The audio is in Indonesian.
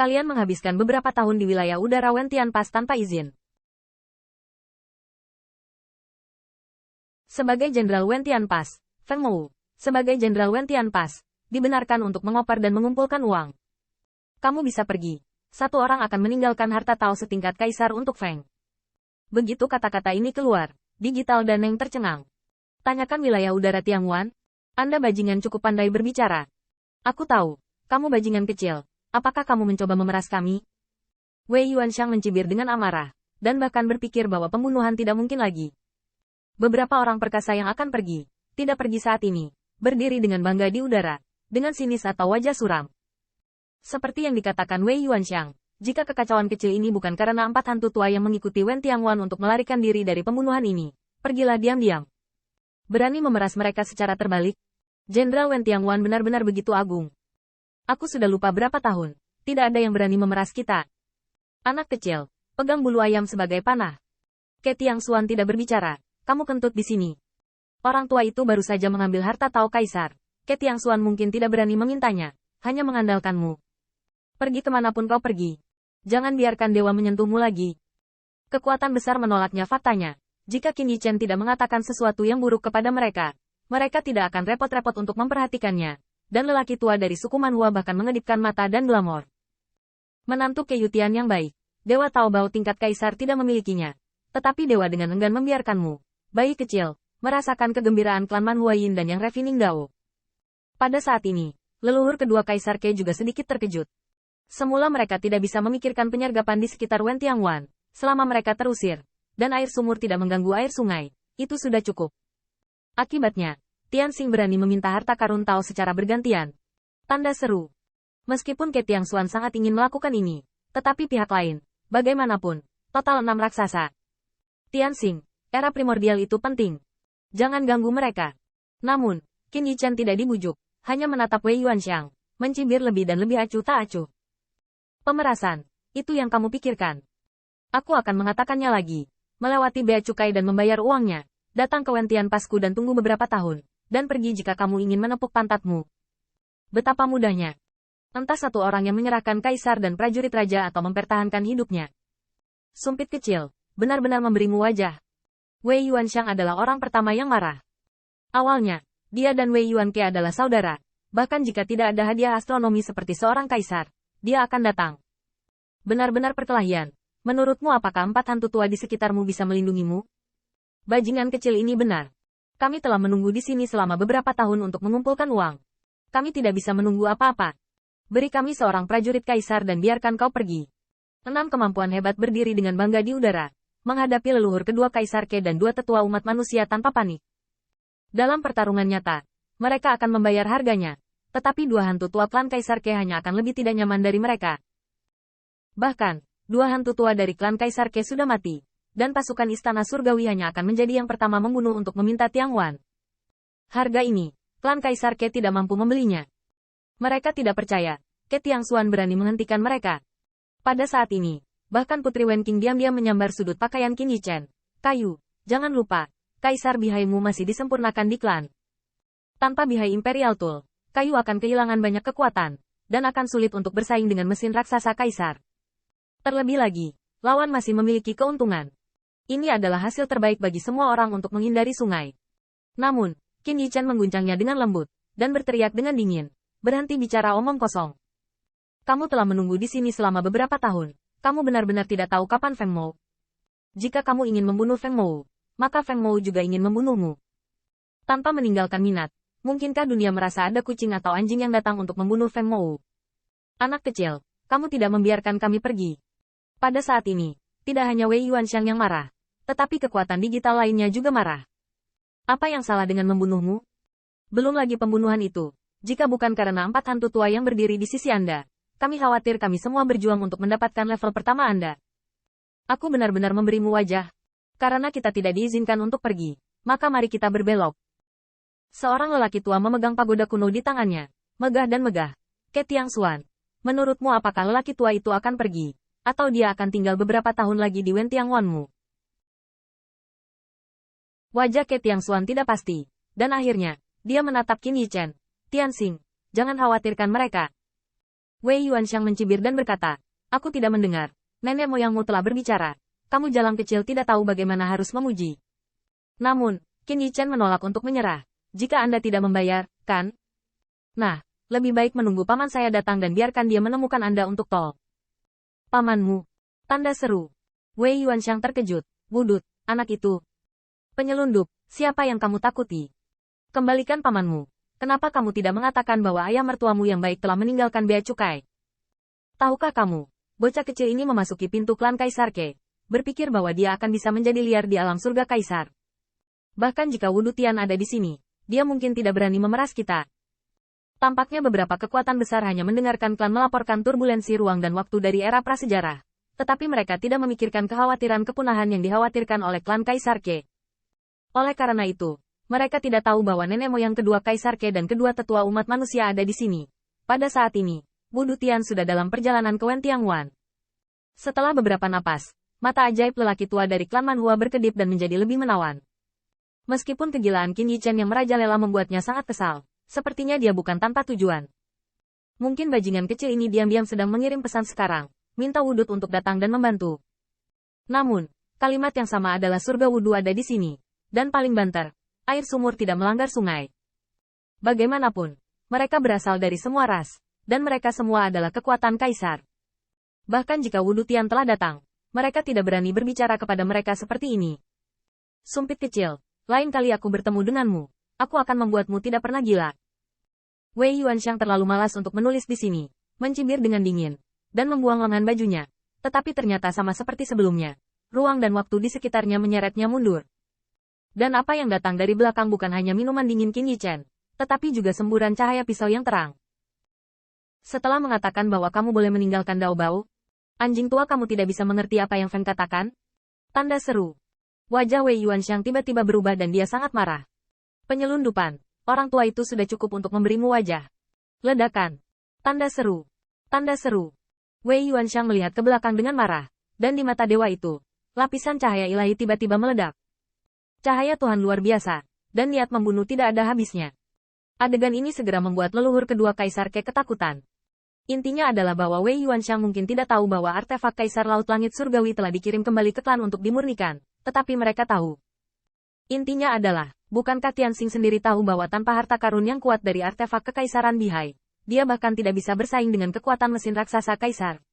Kalian menghabiskan beberapa tahun di wilayah udara Wentian Pass tanpa izin. Sebagai Jenderal Wentian Pass, Feng Mou, sebagai Jenderal Wentian Pass, dibenarkan untuk mengoper dan mengumpulkan uang. Kamu bisa pergi. Satu orang akan meninggalkan harta Tao setingkat kaisar untuk Feng. Begitu kata-kata ini keluar, Digital dan Neng tercengang. Tanyakan wilayah udara Tiangwan. Anda bajingan cukup pandai berbicara. Aku tahu, kamu bajingan kecil. Apakah kamu mencoba memeras kami? Wei Yuanxiang mencibir dengan amarah, dan bahkan berpikir bahwa pembunuhan tidak mungkin lagi. Beberapa orang perkasa yang akan pergi, tidak pergi saat ini, berdiri dengan bangga di udara, dengan sinis atau wajah suram. Seperti yang dikatakan Wei Yuanxiang, jika kekacauan kecil ini bukan karena 4 hantu tua yang mengikuti Wen Tiangwan untuk melarikan diri dari pembunuhan ini, pergilah diam-diam. Berani memeras mereka secara terbalik? Jenderal Wen Tiangwan benar-benar begitu agung. Aku sudah lupa berapa tahun, tidak ada yang berani memeras kita. Anak kecil, pegang bulu ayam sebagai panah. Ke Tiang Xuan tidak berbicara, kamu kentut di sini. Orang tua itu baru saja mengambil harta Tao Kaisar. Ke Tiang Xuan mungkin tidak berani memintanya, hanya mengandalkanmu. Pergi kemanapun kau pergi. Jangan biarkan dewa menyentuhmu lagi. Kekuatan besar menolaknya faktanya. Jika Qin Yichen tidak mengatakan sesuatu yang buruk kepada mereka, mereka tidak akan repot-repot untuk memperhatikannya. Dan lelaki tua dari suku Manhua bahkan mengedipkan mata dan glamor. Menantu Keyutian yang baik, Dewa Taobao tingkat kaisar tidak memilikinya. Tetapi dewa dengan enggan membiarkanmu, bayi kecil, merasakan kegembiraan klan Manhua Yin dan yang Refining Dao. Pada saat ini, leluhur kedua kaisar Ke juga sedikit terkejut. Semula mereka tidak bisa memikirkan penyergapan di sekitar Wen Tiangwan, selama mereka terusir, dan air sumur tidak mengganggu air sungai, itu sudah cukup. Akibatnya, Tianxing berani meminta harta karun Tao secara bergantian. Tanda seru. Meskipun Ke Tiang Xuan sangat ingin melakukan ini, tetapi pihak lain, bagaimanapun, total 6 raksasa. Tianxing, era primordial itu penting. Jangan ganggu mereka. Namun, Qin Yichen tidak dibujuk, hanya menatap Wei Yuanxiang, mencibir lebih dan lebih acuh tak acuh. Pemerasan, itu yang kamu pikirkan. Aku akan mengatakannya lagi. Melewati bea cukai dan membayar uangnya, datang ke Wentian Pasku dan tunggu beberapa tahun. Dan pergi jika kamu ingin menepuk pantatmu. Betapa mudahnya. Entah satu orang yang menyerahkan kaisar dan prajurit raja atau mempertahankan hidupnya. Sumpit kecil, benar-benar memberimu wajah. Wei Yuanxiang adalah orang pertama yang marah. Awalnya, dia dan Wei Yuanke adalah saudara. Bahkan jika tidak ada hadiah astronomi seperti seorang kaisar, dia akan datang. Benar-benar perkelahian. Menurutmu apakah 4 hantu tua di sekitarmu bisa melindungimu? Bajingan kecil ini benar. Kami telah menunggu di sini selama beberapa tahun untuk mengumpulkan uang. Kami tidak bisa menunggu apa-apa. Beri kami seorang prajurit kaisar dan biarkan kau pergi. 6 kemampuan hebat berdiri dengan bangga di udara, menghadapi leluhur kedua kaisar Ke dan 2 tetua umat manusia tanpa panik. Dalam pertarungan nyata, mereka akan membayar harganya, tetapi 2 hantu tua klan kaisar Ke hanya akan lebih tidak nyaman dari mereka. Bahkan, 2 hantu tua dari klan kaisar Ke sudah mati. Dan pasukan istana surgawi hanya akan menjadi yang pertama membunuh untuk meminta Tiangwan. Harga ini, klan Kaisar Ke tidak mampu membelinya. Mereka tidak percaya, Ke Tiangxuan berani menghentikan mereka. Pada saat ini, bahkan Putri Wen Qing diam-diam menyambar sudut pakaian Qin Yichen. Kayu, jangan lupa, Kaisar bihaimu masih disempurnakan di klan. Tanpa bihai Imperial Tool, Kayu akan kehilangan banyak kekuatan, dan akan sulit untuk bersaing dengan mesin raksasa Kaisar. Terlebih lagi, lawan masih memiliki keuntungan. Ini adalah hasil terbaik bagi semua orang untuk menghindari sungai. Namun, Qin Yichen mengguncangnya dengan lembut, dan berteriak dengan dingin. Berhenti bicara omong kosong. Kamu telah menunggu di sini selama beberapa tahun. Kamu benar-benar tidak tahu kapan Feng Mou. Jika kamu ingin membunuh Feng Mou, maka Feng Mou juga ingin membunuhmu. Tanpa meninggalkan minat, mungkinkah dunia merasa ada kucing atau anjing yang datang untuk membunuh Feng Mou? Anak kecil, kamu tidak membiarkan kami pergi. Pada saat ini, tidak hanya Wei Yuanxiang yang marah, tetapi kekuatan digital lainnya juga marah. Apa yang salah dengan membunuhmu? Belum lagi pembunuhan itu. Jika bukan karena 4 hantu tua yang berdiri di sisi Anda, kami khawatir kami semua berjuang untuk mendapatkan level pertama Anda. Aku benar-benar memberimu wajah. Karena kita tidak diizinkan untuk pergi, maka mari kita berbelok. Seorang lelaki tua memegang pagoda kuno di tangannya, megah dan megah. Ke Tiangxuan, menurutmu apakah lelaki tua itu akan pergi? Atau dia akan tinggal beberapa tahun lagi di Wen Tiangwanmu? Wajah Ke Tiangxuan tidak pasti, dan akhirnya, dia menatap Qin Yichen. Tianxing, jangan khawatirkan mereka. Wei Yuanxiang mencibir dan berkata, aku tidak mendengar. Nenek moyangmu telah berbicara. Kamu jalang kecil tidak tahu bagaimana harus memuji. Namun, Qin Yichen menolak untuk menyerah. Jika Anda tidak membayar, kan? Nah, lebih baik menunggu paman saya datang dan biarkan dia menemukan Anda untuk tol. Pamanmu. Tanda seru. Wei Yuanxiang terkejut. Wudut, anak itu. Penyelundup, siapa yang kamu takuti? Kembalikan pamanmu. Kenapa kamu tidak mengatakan bahwa ayah mertuamu yang baik telah meninggalkan bea cukai? Tahukah kamu, bocah kecil ini memasuki pintu klan Kaisar Ke, berpikir bahwa dia akan bisa menjadi liar di alam surga Kaisar. Bahkan jika Wudu Tian ada di sini, dia mungkin tidak berani memeras kita. Tampaknya beberapa kekuatan besar hanya mendengarkan klan melaporkan turbulensi ruang dan waktu dari era prasejarah. Tetapi mereka tidak memikirkan kekhawatiran kepunahan yang dikhawatirkan oleh klan Kaisar Ke. Oleh karena itu, mereka tidak tahu bahwa nenek moyang kedua Kaisar Ke dan kedua tetua umat manusia ada di sini. Pada saat ini, Wudu Tian sudah dalam perjalanan ke Wentiangwan. Setelah beberapa napas, mata ajaib lelaki tua dari klan Manhua berkedip dan menjadi lebih menawan. Meskipun kegilaan Qin Yichen yang merajalela membuatnya sangat kesal, sepertinya dia bukan tanpa tujuan. Mungkin bajingan kecil ini diam-diam sedang mengirim pesan sekarang, minta wudut untuk datang dan membantu. Namun, kalimat yang sama adalah surga wudu ada di sini. Dan paling banter, air sumur tidak melanggar sungai. Bagaimanapun, mereka berasal dari semua ras, dan mereka semua adalah kekuatan kaisar. Bahkan jika Wudu Tian telah datang, mereka tidak berani berbicara kepada mereka seperti ini. Sumpit kecil, lain kali aku bertemu denganmu, aku akan membuatmu tidak pernah gila. Wei Yuanxiang terlalu malas untuk menulis di sini, mencibir dengan dingin, dan membuang lengan bajunya. Tetapi ternyata sama seperti sebelumnya, ruang dan waktu di sekitarnya menyeretnya mundur. Dan apa yang datang dari belakang bukan hanya minuman dingin Qin Yichen, tetapi juga semburan cahaya pisau yang terang. Setelah mengatakan bahwa kamu boleh meninggalkan Dao Bao, anjing tua kamu tidak bisa mengerti apa yang Fan katakan? Tanda seru. Wajah Wei Yuanxiang tiba-tiba berubah dan dia sangat marah. Penyelundupan, orang tua itu sudah cukup untuk memberimu wajah. Ledakan. Tanda seru. Tanda seru. Wei Yuanxiang melihat ke belakang dengan marah, dan di mata dewa itu, lapisan cahaya ilahi tiba-tiba meledak. Cahaya Tuhan luar biasa, dan niat membunuh tidak ada habisnya. Adegan ini segera membuat leluhur kedua Kaisar Ke ketakutan. Intinya adalah bahwa Wei Yuanxiang mungkin tidak tahu bahwa artefak Kaisar Laut Langit Surgawi telah dikirim kembali ke klan untuk dimurnikan, tetapi mereka tahu. Intinya adalah, bukankah Tianxing sendiri tahu bahwa tanpa harta karun yang kuat dari artefak Kekaisaran Bihai, dia bahkan tidak bisa bersaing dengan kekuatan mesin raksasa Kaisar.